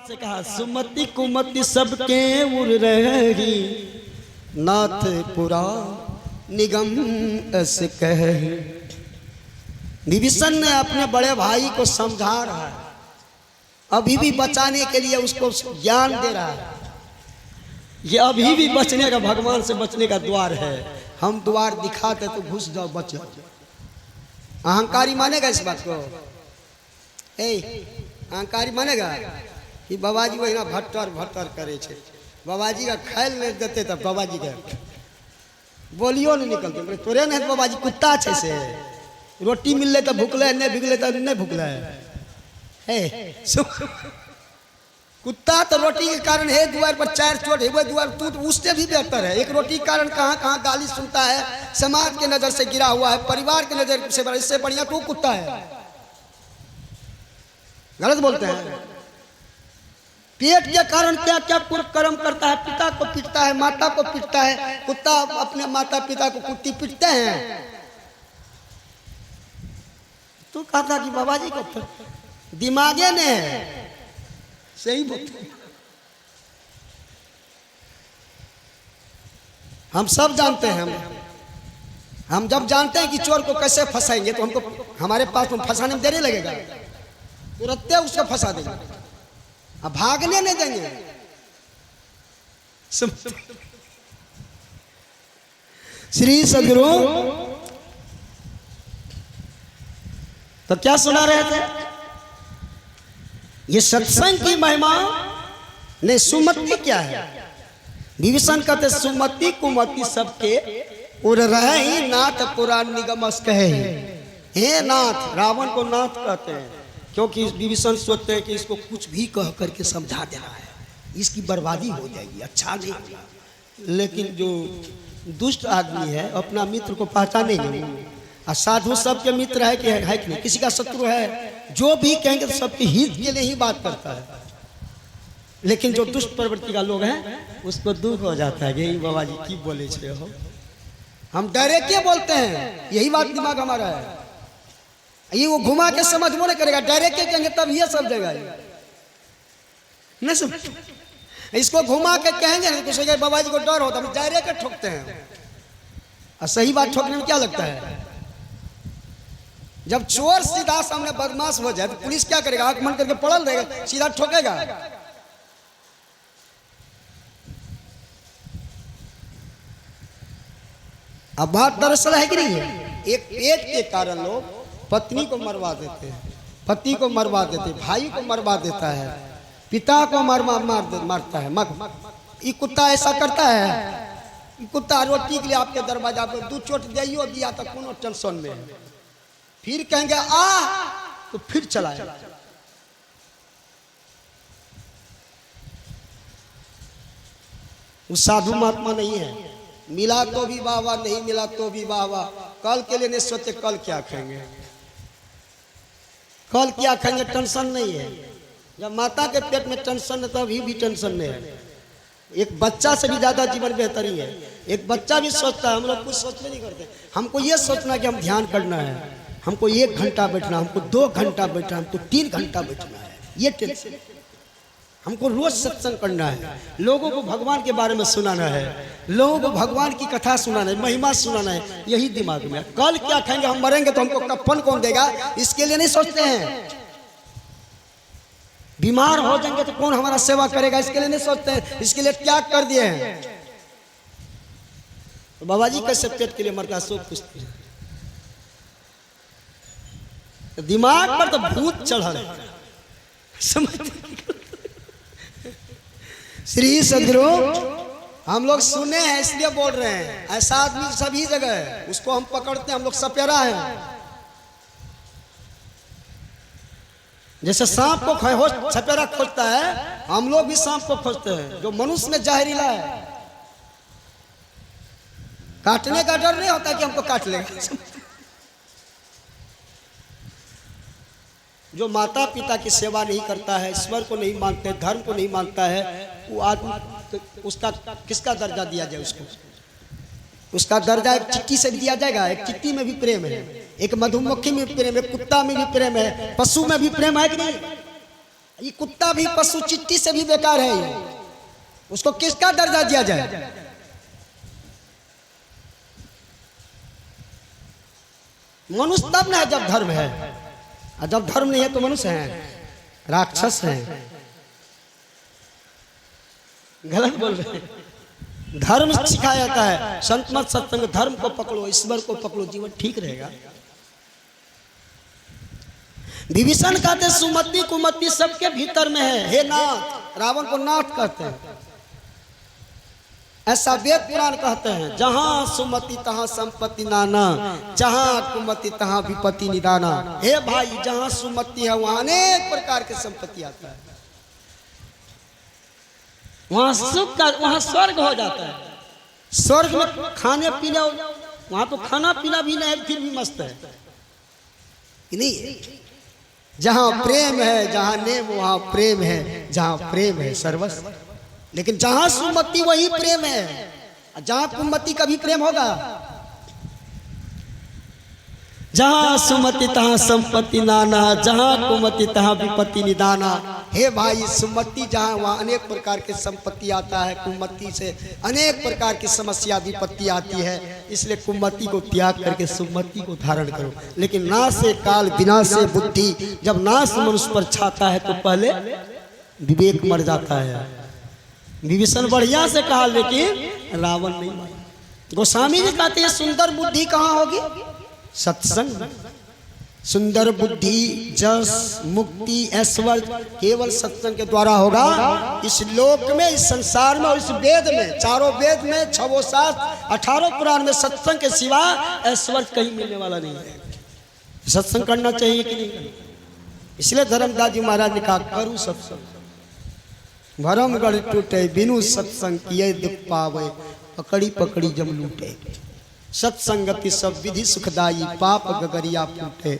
से कहा सुमति कुमति सबके उड़ रही, नाथ पुरा निगम अस कह। विभीषण ने अपने बड़े भाई को समझा रहा है, अभी भी बचाने के लिए उसको ज्ञान दे रहा है। ये अभी भी बचने का, भगवान से बचने का द्वार है। हम द्वार दिखाते तो घुस जाओ, बच जाओ। अहंकारी मानेगा इस बात को? अहंकारी मानेगा कि बाबाजी वही ना भट्टर भट्टर करे छे, बाबाजी का खायल नहीं देते तब बाबाजी का बोलियो नहीं निकलते। तोरे नहीं बाबाजी कुत्ता छे से, रोटी मिल ले तो भूखले, नहीं भूखले तो नहीं भूखले है। कुत्ता तो रोटी के कारण है द्वार पर चार चोट है, वो द्वार तू तो उससे भी बेहतर है। एक रोटी के कारण कहाँ कहाँ गाली सुनता है, समाज के नजर से गिरा हुआ है, परिवार के नजर से, इससे बढ़िया तू कुत्ता है। गलत बोलते हैं। पेट के कारण क्या क्या कर्म करता है, पिता को पीटता है, माता को पीटता है। कुत्ता अपने माता पिता को कुत्ती पीटते हैं। तू कहता कि बाबा जी को दिमागे ने सही बोलते। हम सब जानते हैं। हम जब जानते हैं कि चोर को कैसे फंसाएंगे तो हमको हमारे पास तो फंसाने में देरी लगेगा, तुरंत उसको फंसा देंगे, अब भागने नहीं देंगे। श्री सदगुरु तो क्या सुना रहे थे? ये सत्संग की महिमा ने सुमति क्या है? विभीषण कहते सुमति कुमति सबके उड़ रहे, नाथ पुराण निगमस कहे। हे नाथ, रावण को नाथ कहते हैं क्योंकि विभीषण सोचते हैं कि इसको कुछ भी कह करके समझा देना है, इसकी बर्बादी हो जाएगी, अच्छा नहीं होगा। लेकिन जो दुष्ट आदमी है अपना मित्र को पहचानेंगे। और साधु सबके मित्र है कि नहीं, किसी का शत्रु है। जो भी कहेंगे तो सबके हित के लिए ही बात करता है। लेकिन जो दुष्ट प्रवृत्ति का लोग हैं उसको दुख हो जाता है, यही बाबा जी की बोले छे हो, हम डायरेक्ट क्या बोलते हैं, यही बात दिमाग हमारा है। ये वो घुमा के समझ नहीं करेगा, डायरेक्ट क्या कहेंगे तब ये सब देगा। नहीं समझ, इसको घुमा के कहेंगे ना कुछ बाबा जी को डर होता है, हम डायरेक्ट ठोकते हैं। और सही बात ठोकने में क्या लगता है? जब चोर सीधा सामने बदमाश हो जाए तो पुलिस क्या करेगा? आंख बंद करके पड़ल रहेगा, सीधा ठोकेगा। अब बात दरअसल है कि नहीं है? एक पेट के कारण लोग पत्नी को मरवा देते हैं, पति को मरवा देते हैं, भाई को मरवा देता है, पिता को मारता है। ये कुत्ता ऐसा करता है। कुत्ता रोटी के लिए आपके दरवाजा पर 2 चोट दियो दिया तो कोनो टेंशन में है। फिर कहेंगे आ तो फिर चलाए। वो साधु महात्मा नहीं है। मिला तो भी वाह, नहीं मिला तो भी वाह। कल के लिए नहीं सोचते कल क्या खाएंगे, कल क्या खाएंगे, टेंशन नहीं है। जब माता के पेट में टेंशन है तभी भी टेंशन नहीं है। एक बच्चा से भी ज्यादा जीवन बेहतरी है। एक बच्चा भी सोचता है, हम लोग कुछ सोचते नहीं करते। हमको ये सोचना कि हम ध्यान करना है, हमको 1 घंटा बैठना, हमको 2 घंटा बैठना, हमको 3 घंटा बैठना है, ये टेंशन। हमको रोज सत्संग करना है, लोगों को भगवान के बारे में सुनाना है, लोगों को भगवान की कथा सुनाना है, महिमा सुनाना है, यही दिमाग में। कल क्या खाएंगे, हम मरेंगे तो हमको कफन कौन देगा, इसके लिए नहीं सोचते हैं। बीमार हो जाएंगे तो कौन हमारा सेवा करेगा, इसके लिए नहीं सोचते हैं। इसके लिए त्याग कर दिए हैं। तो बाबा जी कैसे पेट के लिए मरता है, सो पूछते हैं। दिमाग पर तो भूत चढ़ा है, समझ। श्री सदगुरु हम लोग सुने हैं इसलिए बोल रहे हैं। ऐसा आदमी सभी जगह है, उसको हम पकड़ते हैं, हम लोग सपेरा है। जैसे सांप को सपेरा खोजता है, हम लोग भी सांप को खोजते हैं। जो मनुष्य में जहरीला है, काटने का डर नहीं होता कि हमको काट लेगा। जो माता पिता की सेवा नहीं करता है, ईश्वर को नहीं मानते, धर्म को नहीं मानता है, वो आदमी तो उसका किसका दर्जा दिया जाए? उसका दर्जा एक चिट्ठी से दिया जाएगा। एक चिट्ठी में भी प्रेम है, एक मधुमक्खी में भी प्रेम है, कुत्ता में भी प्रेम है, पशु में भी प्रेम है कि नहीं? ये कुत्ता भी पशु चिट्टी से भी बेकार है ये। उसको किसका दर्जा दिया जाए? मनुष्य तब ना है जब धर्म है, और जब धर्म नहीं है तो मनुष्य है, राक्षस है। गलत बोल रहे हैं। धर्म सिखाया जाता है, संत मत सत्संग, धर्म को पकड़ो, ईश्वर को पकड़ो, जीवन ठीक रहेगा। विभीषण कहते सुमति कुमति सबके भीतर में है, हे नाथ। रावण को नाथ कहते हैं, ऐसा वेद पुराण कहते हैं। जहां सुमति तहां संपत्ति नाना, जहां कुमति तहां विपत्ति निदाना। हे भाई, जहां सुमति है वहां अनेक प्रकार की संपत्ति आता है, वहां सुख का, वहां स्वर्ग हो जाता है। स्वर्ग में खाने पीने, वहां तो खाना पीना भी नहीं है, फिर भी मस्त है नहीं। जहां प्रेम है, जहां नेम वहां प्रेम है, जहां प्रेम है सर्वस्व। लेकिन जहां सुमति वही प्रेम है, जहां कुमति कभी प्रेम होगा? जहां सुमति तहां संपत्ति नाना, जहां कुमति तहां विपत्ति निदाना। हे भाई, सुमति जहां वहां अनेक प्रकार की संपत्ति आता है, कुमति से अनेक प्रकार की समस्या विपत्ति आती है। इसलिए कुमति को त्याग करके सुमति को धारण करो। लेकिन नाश से काल, विनाश से बुद्धि। जब नाश मनुष्य पर छाता है तो पहले विवेक मर जाता है। विभीषण बढ़िया से कहा, लेकिन रावण नहीं माना। गोस्वामी जी कहते हैं सुंदर बुद्धि कहाँ होगी? सत्संग। सुंदर बुद्धि, जस, मुक्ति, ऐश्वर्य केवल सत्संग के द्वारा होगा। इस लोक में, इस संसार में और इस वेद में, चारों वेद में, 6 शास्त्र, 18 पुराण में सत्संग के सिवा ऐश्वर्य कहीं मिलने वाला नहीं है। सत्संग करना चाहिए कि नहीं? इसलिए धर्मदास जी महाराज ने कहा, करूं सत्संग भरम गढ़ टूटे, बिनु सत्संग किए दुख पावे, पकड़ी पकड़ी जम लूटे। सत्संगति सब विधि सुखदाई, पाप गगरिया फूटे,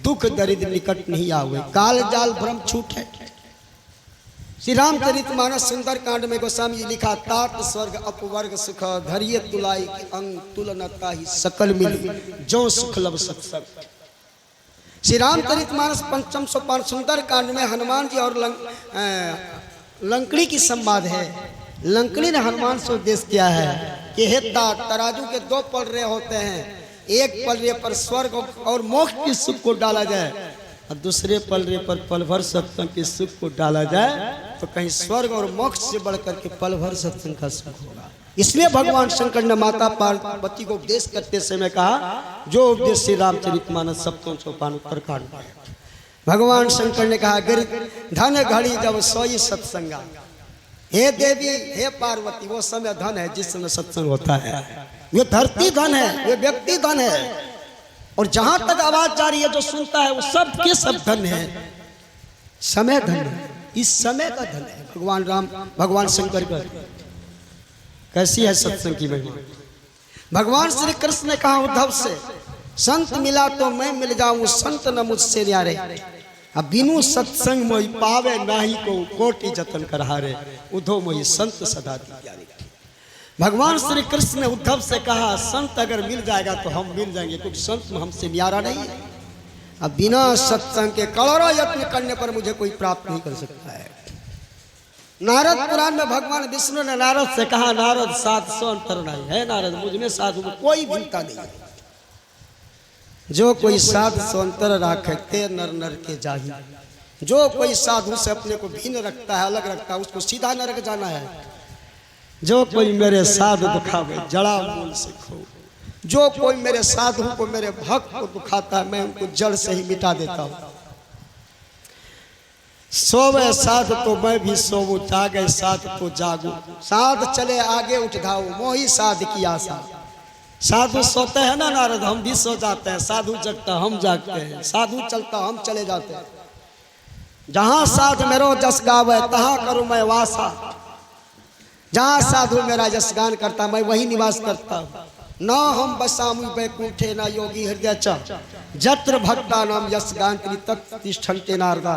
दुख दरिद्र निकट नहीं आवे, काल जाल भ्रम छूटे। श्री रामचरितमानस सुंदर कांड में गोस्वामी जी लिखा, तात स्वर्ग अपवर्ग सुख, धरिय तुलाई अंग तुलनता ही सकल मिल, जो सुख लब सत्संग। श्री रामचरितमानस पंचम सोपान सुंदर कांड में हनुमान जी और लंकड़ी की संवाद है। लंकड़ी ने हनुमान से उद्देश्य किया है कि हे तात, तराजू के 2 पलड़े होते हैं, एक पलड़े पर स्वर्ग और मोक्ष के सुख को डाला जाए और दूसरे पलड़े पर पल भर सत्संग के सुख को डाला जाए, तो कहीं स्वर्ग और मोक्ष से बढ़कर के पल भर सत्संग का सुख होगा। इसलिए भगवान शंकर ने माता पार्वती को उपदेश करते समय कहा, जो उपदेश श्री रामचरितमानस सप्तम सोपान उत्तरकांड में। भगवान शंकर ने कहा, धन घड़ी जब सोई सत्संगा। हे देवी, हे पार्वती, वो समय धन है जिस समय सत्संग होता है। ये धरती धन है, ये व्यक्ति धन है, और जहां तक आवाज जा रही है जो सुनता है वो सब के सब धन है। समय धन है, इस समय का धन है। भगवान राम, भगवान शंकर का कैसी है सत्संग की महिमा। भगवान श्री कृष्ण ने कहा उद्धव से, संत मिला तो मैं मिल जाऊं, संत न मुझसे न्यारे, अब बिनु सत्संग मोहि पावे नाही को, कोटि जतन कर हारे, उद्धव मोहि संत सदा दीजिए। भगवान श्री कृष्ण ने उद्धव से कहा, संत अगर मिल जाएगा तो हम मिल जाएंगे, क्योंकि संत हमसे न्यारा नहीं है। अब बिना सत्संग के करोड़ों यत्न करने पर मुझे कोई प्राप्त नहीं कर सकता है। नारद पुराण में भगवान विष्णु ने नारद से कहा, नारद साध सो अंतर नहीं है। नारद, मुझ में साधु में कोई भिन्नता नहीं है। जो कोई साधु सो अंतर राखे, ते नर नर के जाही। जो कोई साधु से अपने को भिन्न रखता है, अलग रखता है, उसको सीधा नरक जाना है। जो कोई मेरे साधु दुखावे, जड़ा मूल से खो। जो कोई मेरे साधु को, मेरे भक्त को दुखाता है, मैं उनको जड़ से ही मिटा देता हूँ। सोवे साध तो मैं भी सोऊं, जागे साध तो जागू। साध चले आगे उठ धाऊ, मोही साध की आशा। साधु सोते हैं ना नारद, हम भी सो जाते हैं। साधु जगता हम जागते हैं, साधु चलता हम चले जाते हैं। जहां साध मेरो जस गावे, तहां करूं मैं वासा। जहां साधु मेरा यश गान करता, मैं वही निवास करता हूँ। न हम बसामु वैकुंठे न योगी हृदय च, जत्र भक्ता नाम यश गान तिष्ठन्ते नारदा।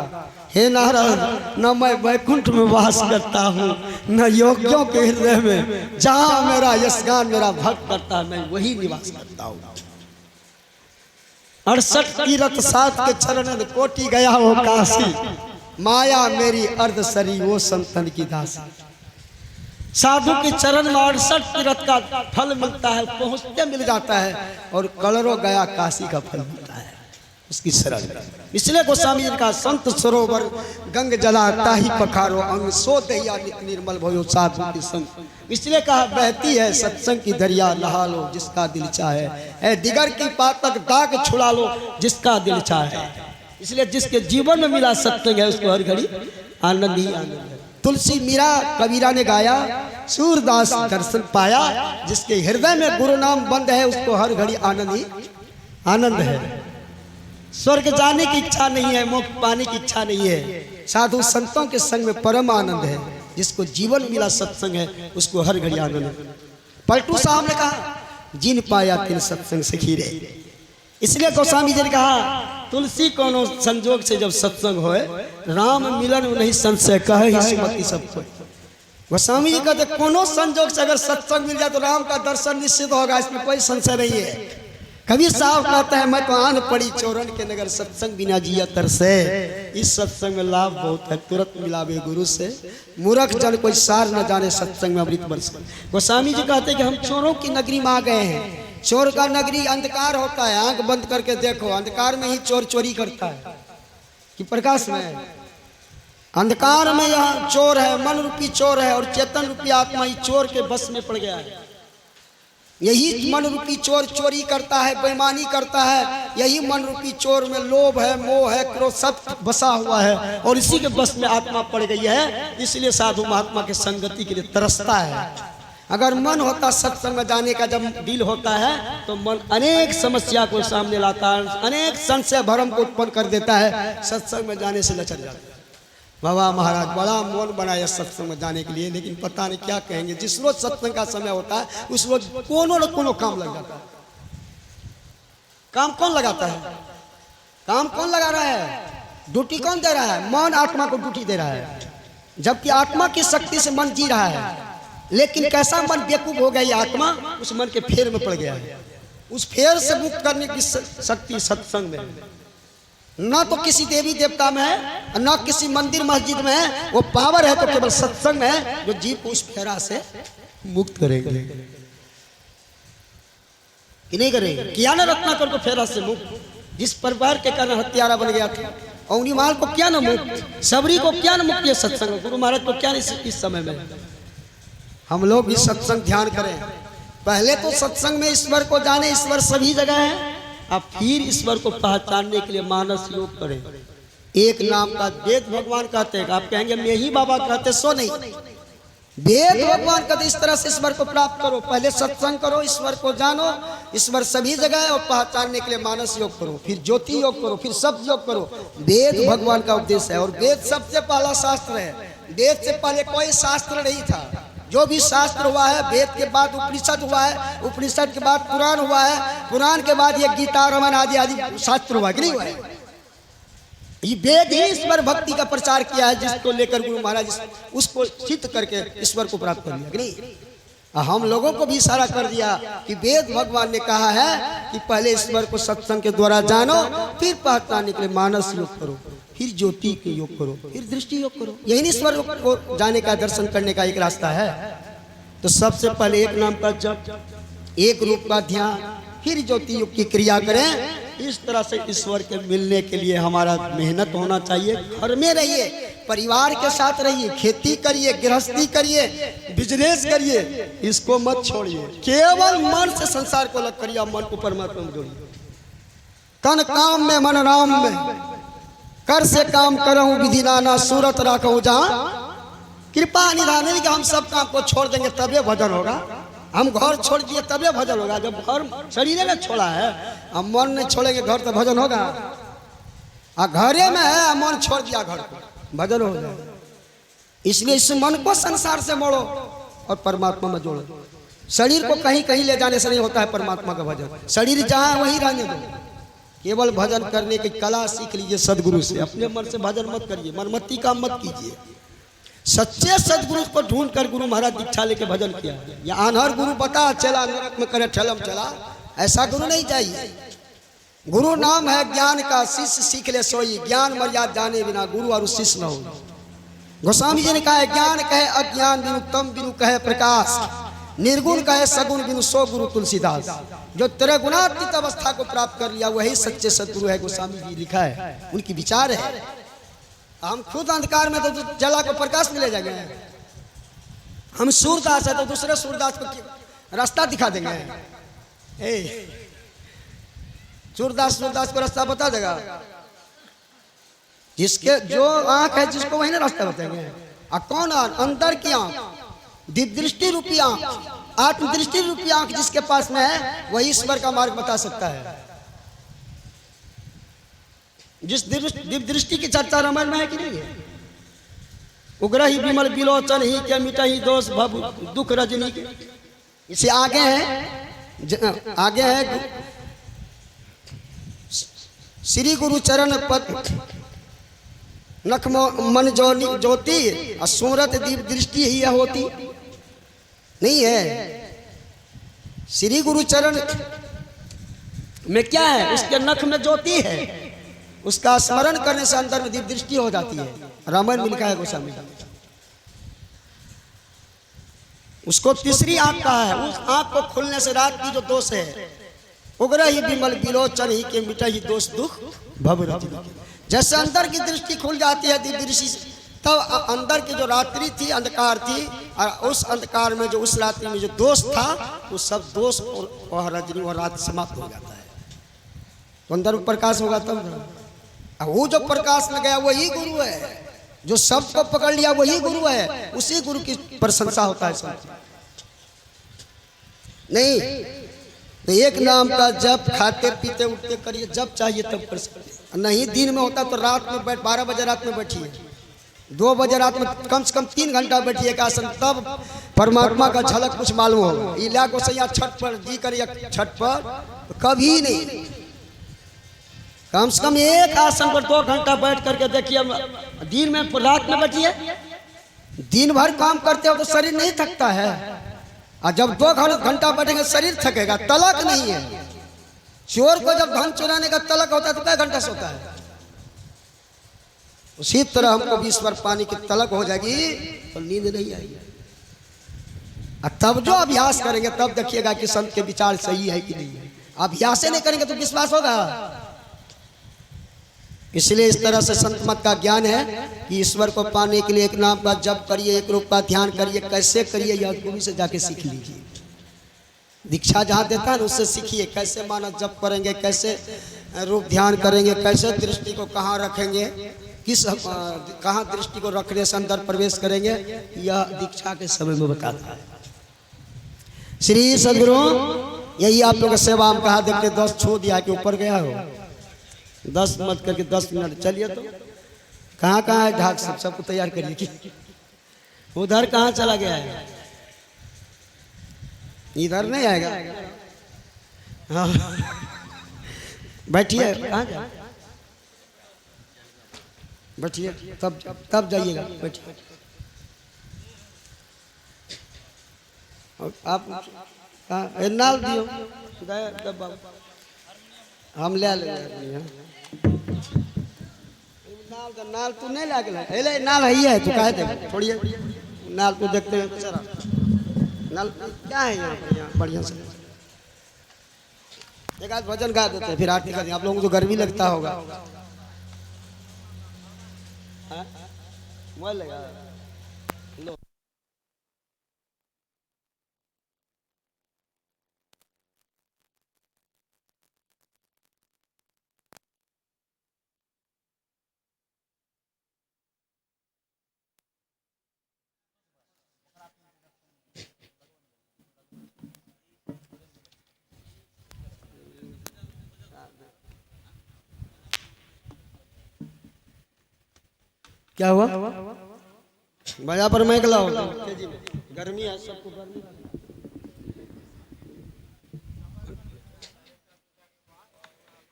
हे नारद, न मैं वैकुंठ में वास करता हूँ, न योगियों के हृदय में। जहाँ मेरा यश गान मेरा भक्त करता है, मैं वही निवास करता हूँ। 68 तीरथ साथ के चरण कोटि गया हो काशी, माया मेरी अर्धसरी वो संतन की दासी। साधु के चरण में 68 तीर्थ का फल मिलता है, पहुंचते मिल जाता है, और कलरो गया काशी का फल मिलता है उसकी शरण। इसलिए गोस्वामी जी का संत सरोवर गंग जला ताही पखारो अंग सो दहिया नित निर्मल भयो साधु के संग। इसलिए कहा बहती है सत्संग की दरिया नहा लो जिसका दिल चाहे, है दिगर की पातक दाग छुड़ा लो जिसका दिल चाहे। इसलिए जिसके जीवन में मिला सत्संग है उसको हर घड़ी आनंद ही आनंद है। तुलसी मीरा कबीरा ने गाया, सूरदास दर्शन पाया, जिसके हृदय में गुरु नाम बंद है उसको हर घड़ी आनंद ही आनंद है। स्वर्ग जाने की इच्छा नहीं है, मोक्ष पाने की इच्छा नहीं है, साधु संतों के संग में परम आनंद है। जिसको जीवन मिला सत्संग है उसको हर घड़ी आनंद है। पलटू साहब ने कहा जिन पाया तिन सत्संग से खीरे। इसलिए गोस्वामी जी ने कहा तुलसी कोनो संजोग से जब सत्संग होए, राम मिलन नहीं संशय कहे ही सुमति सबको। गोस्वामी जी कहते कोनो संजोग से अगर सत्संग मिल जाए तो राम का दर्शन निश्चित होगा, इसमें कोई संशय नहीं है। कबीर साहब कहते हैं मैं तो आन पड़ी चौरन के नगर सत्संग बिना जिया तरसे। इस सत्संग में लाभ बहुत है, तुरंत मिलावे गुरु से, मूर्ख जन कोई सार न जाने सत्संग में अमृत बरस। गोस्वामी जी कहते हैं कि हम चोरों की नगरी में आ गए हैं। चोर का नगरी अंधकार होता है, आंख बंद करके देखो अंधकार में ही चोर चोरी करता है कि प्रकाश में। अंधकार में यह चोर है, मन रूपी चोर है, और चेतन रूपी आत्मा ही चोर के बस में पड़ गया है। यही मन रूपी चोर चोरी करता है, बेईमानी करता है। यही मन रूपी चोर में लोभ है, मोह है, क्रोध सब बसा हुआ है, और इसी के बस में आत्मा पड़ गई है। इसलिए साधु महात्मा के संगति के लिए तरसता है। अगर मन होता सत्संग में जाने का, जब दिल होता है तो मन अनेक समस्या को सामने लाता है, अनेक संशय भरम को उत्पन्न कर देता है। सत्संग में जाने से लचर जाता है। बाबा महाराज बड़ा मन बनाया सत्संग में जाने के लिए, लेकिन पता नहीं क्या कहेंगे। जिस रोज सत्संग का समय होता है उस रोज कोनो न कोनो काम लग जाता है। काम कौन लगाता है? काम कौन लगा रहा है? ड्यूटी कौन दे रहा है? मन आत्मा को ड्यूटी दे रहा है, जबकि आत्मा की शक्ति से मन जी रहा है। लेकिन कैसा मन बेवकूफ हो गया ये आत्मा, उस मन के फेर में पड़ गया है। उस फेर से मुक्त करने की शक्ति सत्संग में है। न तो किसी देवी देवता में है, न किसी मंदिर मस्जिद में है। वो पावर है तो केवल सत्संग में है, जो जीव को उस फेरा से मुक्त करेंगे कि नहीं करेंगे। किया ना रत्नाकर को फेरा से मुक्त, जिस परिवार के कारण हत्यारा बन गया था। औनीमाल को क्या ना मुक्त, सबरी को क्या ना मुक्त, ये सत्संग। गुरु महाराज को क्या इस समय में। हम लोग भी सत्संग ध्यान करें। पहले तो सत्संग में ईश्वर को जाने, ईश्वर सभी जगह है। अब फिर ईश्वर को पहचानने के लिए मानस योग करें। एक नाम का वेद भगवान कहते हैं। आप कहेंगे मैं ही बाबा कहते, सो नहीं। वेद भगवान कहते इस तरह से ईश्वर को प्राप्त करो। पहले सत्संग करो, ईश्वर को जानो। ईश्वर सभी जगह है, और पहचानने के लिए मानस योग करो, फिर ज्योति योग करो, फिर शब्द योग करो। वेद भगवान का उद्देश्य है, और वेद सबसे पहला शास्त्र है। वेद से पहले कोई शास्त्र नहीं था। जो भी शास्त्र हुआ है, वेद के बाद उपनिषद हुआ है, उपनिषद के बाद पुराण हुआ है, पुराण के बाद ये गीता रामायण आदि आदि शास्त्र हुआ कि नहीं हुआ है। ये वेद ही ईश्वर भक्ति का प्रचार किया है, जिसको लेकर गुरु महाराज उसको सिद्ध करके ईश्वर को प्राप्त कर लिया कि नहीं। हम लोगों को भी इशारा कर दिया कि वेद भगवान ने कहा है कि पहले ईश्वर को सत्संग के द्वारा जानो, फिर पहचानने के लिए मानस योग करो, फिर ज्योति के योग करो, फिर दृष्टि योग करो। यही ईश्वर को जाने का, दर्शन करने का एक रास्ता है। तो सबसे पहले एक नाम का जप, एक रूप का ध्यान, फिर ज्योति योग की क्रिया करें। इस तरह से ईश्वर के मिलने के लिए हमारा मेहनत होना चाहिए। घर में रहिए, परिवार के साथ रहिए, खेती करिए, गृहस्थी करिए, बिजनेस करिए, इसको मत छोड़िए। केवल मन से संसार को अलग करिए, मन को परमात्मा में जोड़िए। तन काम में मन राम में, कर से काम करऊं विधि नाना, सूरत राखूं जहां कृपा निधान। नहीं कि हम सब काम को छोड़ देंगे तबे भजन होगा, हम घर छोड़ दिए तबे भजन होगा। जब घर शरीर ने छोड़ा है, हम मन नहीं छोड़ेंगे घर तो भजन होगा। घरे में है, मन छोड़ दिया घर को, भजन हो जाए। इसलिए इस मन को संसार से मोड़ो और परमात्मा में जोड़ो। शरीर को कहीं कहीं ले जाने से नहीं होता है परमात्मा का भजन। शरीर जहाँ वहीं रहने दो। केवल भजन करने की कला सीख लीजिए सदगुरु से। अपने मन से भजन मत करिए, मनमत्ती काम मत कीजिए। सच्चे सदगुरु को ढूंढ कर गुरु महाराज दीक्षा लेके भजन किया। या अनहर गुरु बता चला नरक में करे ठलम चला, ऐसा गुरु नहीं चाहिए। गुरु नाम है ज्ञान का, शिष्य सीख ले सोई, ज्ञान मर्यादा जाने बिना गुरु और शिष्य न हो। गोस्वामी जी ने कहा है ज्ञान कहे अज्ञान बिनु, तम बिनु कहे प्रकाश, निर्गुण कहे सगुण बिनु, सो गुरु तुलसीदास। जो त्रिगुणातीत अवस्था को प्राप्त कर लिया वही सच्चे सदगुरु है। गोस्वामी जी लिखा है, उनकी विचार है। हम खुद अंधकार में तो जला को प्रकाश में ले जाएंगे। हम सूरदास है तो दूसरे सूरदास को रास्ता दिखा देंगे। सूरदास को रास्ता बता देगा। जिसके जो आंख है जिसको वही ना रास्ता बताएंगे। और कौन अंदर की आंख, दिव्य दृष्टि रूपी आंख, आत्मदृष्टि रूपी आंख जिसके पास में है वही ईश्वर का मार्ग बता सकता है। जिस दिव्य दृष्टि की चर्चा रामायण में है कि नहीं है? उग्र ही विमल बिलोचन ही के मिटा ही दोष भव दुख रजनी के। इसे आगे है श्री गुरु चरण पद नख मन ज्योति, और सूरत दिव्य दृष्टि ही होती नहीं है। श्री गुरु चरण में क्या है? उसके नख में ज्योति है, उसका स्मरण करने से अंदर में दिव्य दृष्टि हो जाती है। रामायण में लिखा है गोस्वामी। उसको तीसरी आंख कहा है। उस आंख को खुलने से रात की जो दोष है, उग्र ही विमल बिलोचन ही के मिटा ही दोष दुख भव रजनी। जैसे अंदर की दृष्टि खुल जाती है दिव्य दृष्टि, तब अंदर की जो रात्रि थी, अंधकार थी, और उस अंधकार में जो उस रात्रि में जो दोष था, वो सब दोष और रजनी और रात समाप्त हो जाता है। तो अंदर में प्रकाश होगा तब। वो जो प्रकाश में गया वही गुरु है। जो सबको पकड़ लिया वही गुरु है। उसी गुरु की प्रशंसा होता है सब। नहीं तो एक नाम का जब खाते पीते उठते करिए, जब चाहिए तब कर सकते। नहीं दिन में होता तो रात में 12 बजे रात में बैठिए, 2 बजे रात में कम से कम 3 घंटा बैठिए का आसन, तब परमात्मा का झलक कुछ मालूम होगा। इला को सैया छठ पर जी करिए, छठ पर कभी नहीं। कम से कम एक आसन पर 2 घंटा बैठ करके देखिए। दिन में रात में बैठिए, दिन भर काम करते हो तो शरीर नहीं थकता है। और जब 2 घंटा बैठेंगे शरीर थकेगा, तलक नहीं है। चोर को जब धन चुराने का तलक होता है तो क्या घंटा सोता है? उसी तरह हमको भी ईश्वर पानी की तलक हो जाएगी तो नींद नहीं आएगी। और तब जो अभ्यास करेंगे तब देखिएगा कि संत के विचार सही है कि नहीं है। अभ्यास नहीं करेंगे तो विश्वास होगा। इसलिए इस तरह से संत मत का ज्ञान है कि ईश्वर को पाने के लिए एक नाम का जप करिए, एक रूप का ध्यान करिए। कैसे करिए यह गुरु से जाके सीख लीजिए। दीक्षा जहाँ देता है उससे सीखिए। कैसे मानव जप करेंगे, कैसे रूप ध्यान करेंगे, कैसे दृष्टि को कहाँ रखेंगे, किस कहाँ दृष्टि को रखने से अंदर प्रवेश करेंगे, यह दीक्षा के समय में बताता है। श्री सदगुरु यही आप लोग सेवा हम कहा देखते 10 छू दिया कि ऊपर गया हो। 10 मत करके 10 मिनट चलिए। तो कहाँ कहाँ है ढाक सबको तैयार करिए कि उधर कहाँ चला गया है? इधर नहीं आएगा। हाँ बैठिए, कहाँ जाए? बैठिए तब जाइएगा। बैठिए। आप कहाँ नाल दियो हम ले लेंगे। नाल तू नहीं लागे, नाल है तू कहे दे छोड़िए। नाल तू देखते हैं जरा नाल क्या है यहाँ पर। यहाँ बढ़िया से एक आध भजन गा देते हैं, फिर आरती करते हैं। आप लोगों को तो गर्मी लगता होगा। मोबाइल लगा लो। क्या हुआ? बाजार पर मैं लाओ, गर्मी है, सबको गर्मी।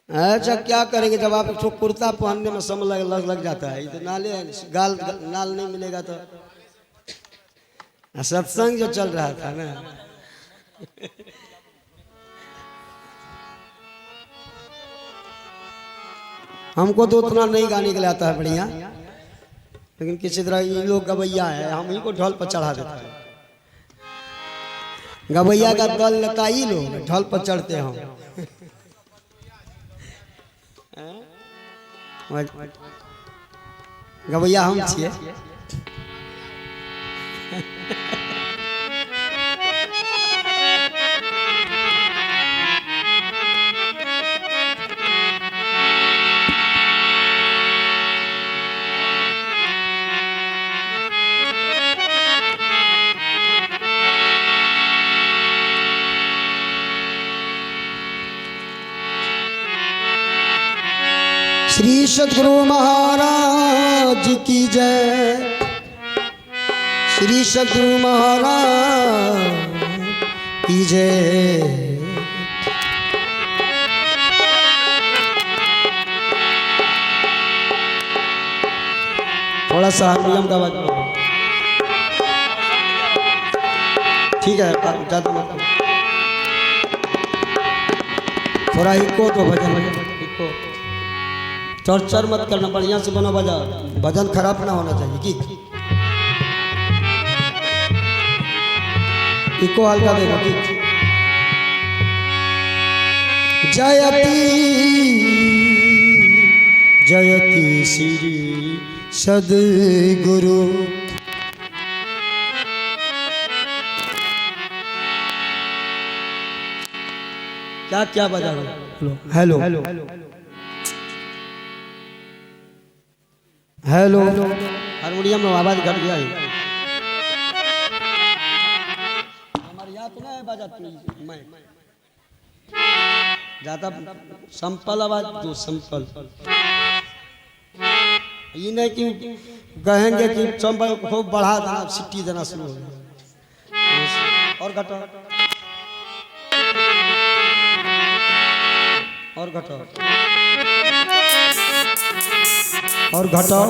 अच्छा क्या करेंगे जब आप एक कुर्ता पहनने में समय लग जाता है। तो नाले नाल नहीं मिलेगा तो। सत्संग जो चल रहा था ना हमको तो उतना नहीं गाने के लिए आता है बढ़िया, लेकिन किसी तरह ये लोग गवैया है, हम ही को ढोल पर चढ़ा देते हैं। गवैया का दल लेता ही लोग ढोल पर चढ़ते हैं। गवैया हम छिए। श्री सद्गुरु महाराज की जय, श्री सद्गुरु महाराज की जय। थोड़ा सा हारमोनियम का आवाज ठीक है, ज्यादा मत, थोड़ा इको तो भजन इको, चर मत करना, बढ़िया से बना बजा, भजन खराब ना होना चाहिए कि इको हल्का देगा कि जयति जयति श्री सद्गुरु। क्या क्या बजा रहे? हेलो हेलो हेलो, हारमोनियम में आवाज घट गया है। हमारे यहाँ तो ना है बजाती मैं ज्यादा संपल आवाज दो, संपल। ये नहीं कि कहेंगे कि संपल खूब बढ़ा देना, सिट्टी देना शुरू हो गया। और घटो और घटो और घटाओ,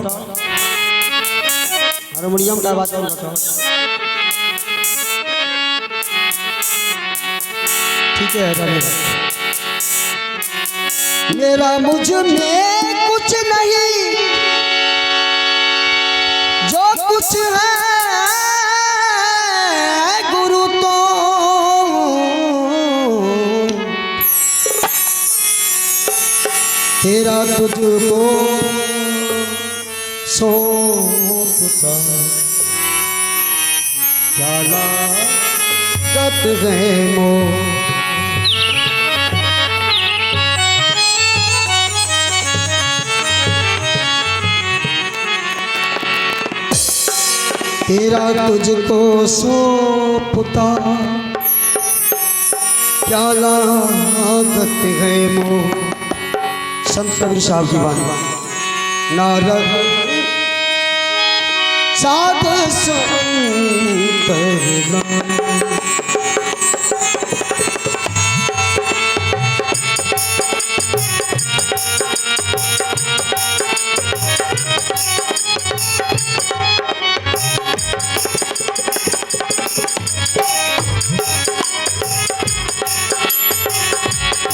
हारमोनियम का आवाज और घटाओ। ठीक है, मेरा मुझ में कुछ नहीं, जो कुछ है गुरु तो तेरा तुझको सौंपता, क्या लागत है मोह। तेरा तुझको सौंपता, क्या लागत है मोह। संत कबीर साहब की वाणी। नारद साध संत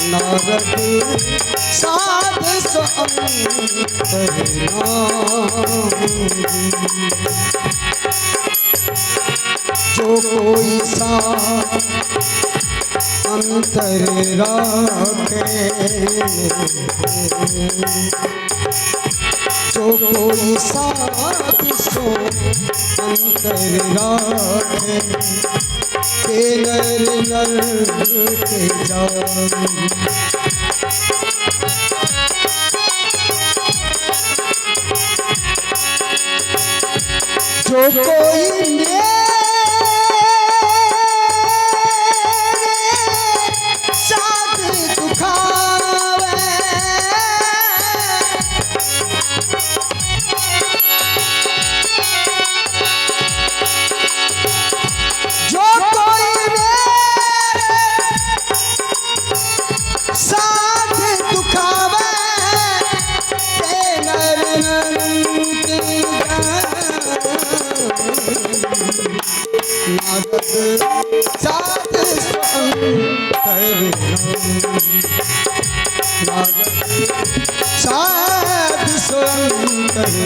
नारद साध संत जो कोई सा अंतर राखे, जो कोई साथ सो अंतर राखे, के नर नर के जान। जो कोई साथ दुखावे, जो कोई साथ दुखावे, नर नारद साध संत साध सुंदर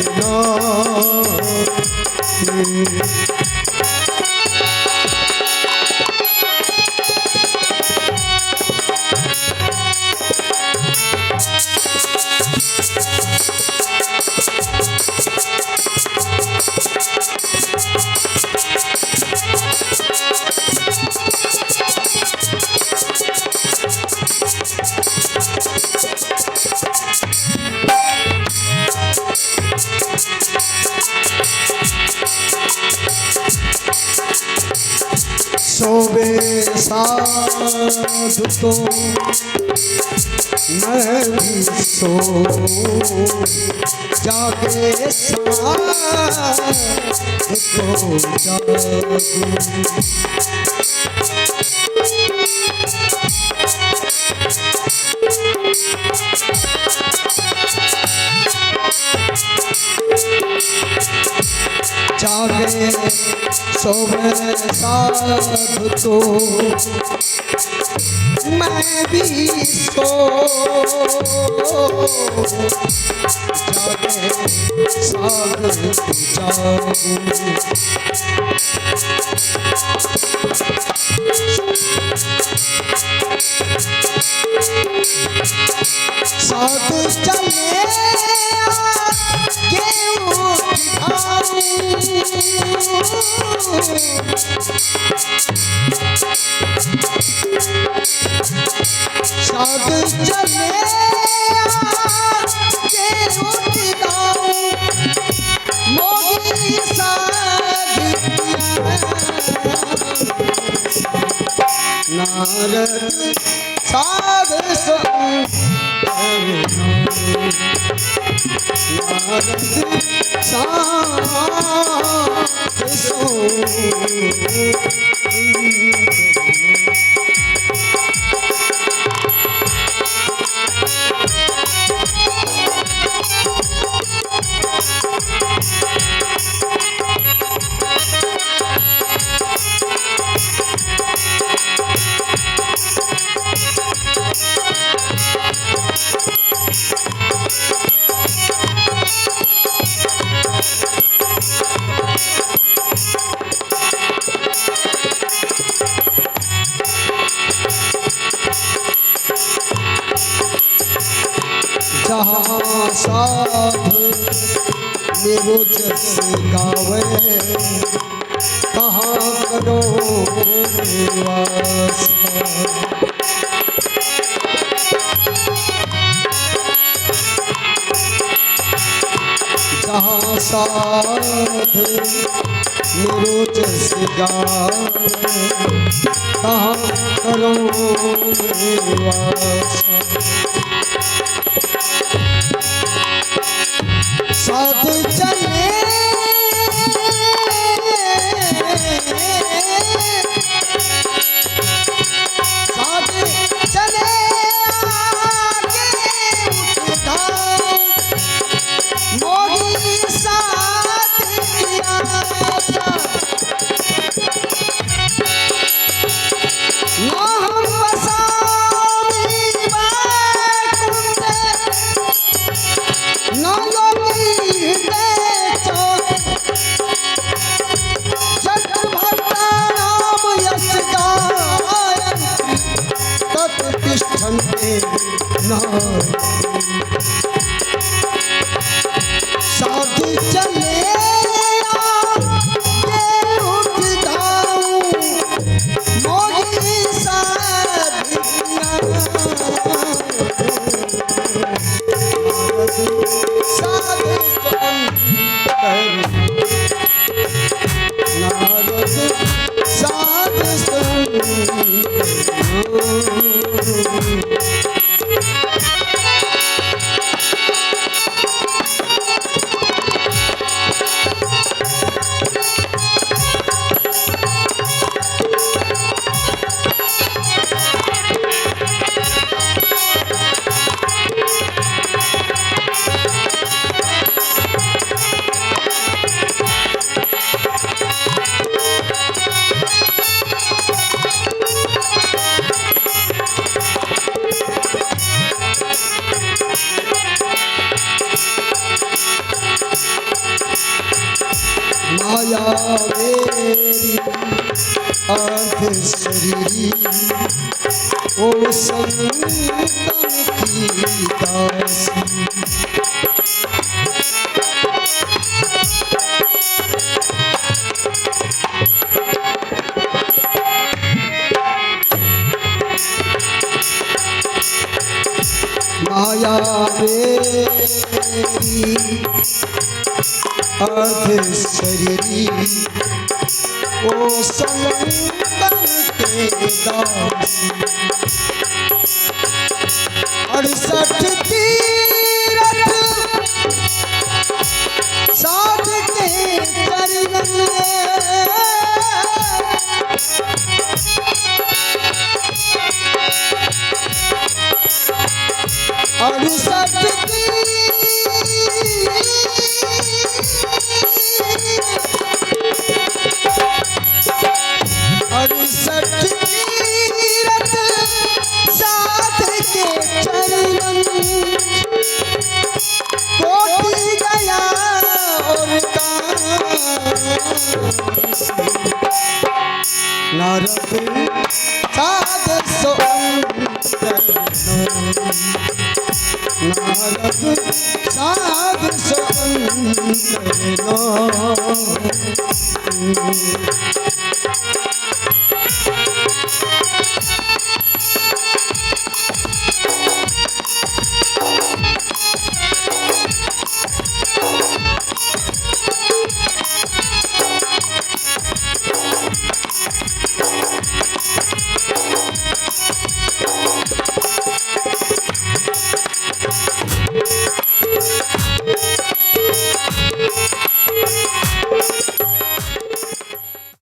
सोवे साधु तो मैं भी सो जागे साधु को जागूं जागे सोवे साधु तो मैं भी सो जागे साधु जागूं साधु चले साधु चले मोगी नारद साधु नारद जहाँ साधु मेरो जस गावे कहाँ करो निवास जहाँ साधु मेरो जस गावे कहाँ करो निवास साधु चले साधु चले आगे उठता मोगी साथ किया ना हम बसामी बैकुंठ ना साधु चले मोगी साधु नारद अर्ध शरीरी ओ संतन की दासी। माया मेरी अर्ध शरीरी ओ संतन के दासी। 68 तीरथ साध के चरण में 68 तीरथ साध के चरण कोटि गया और नारद साध सो नारद साध सो अंतरनाथ।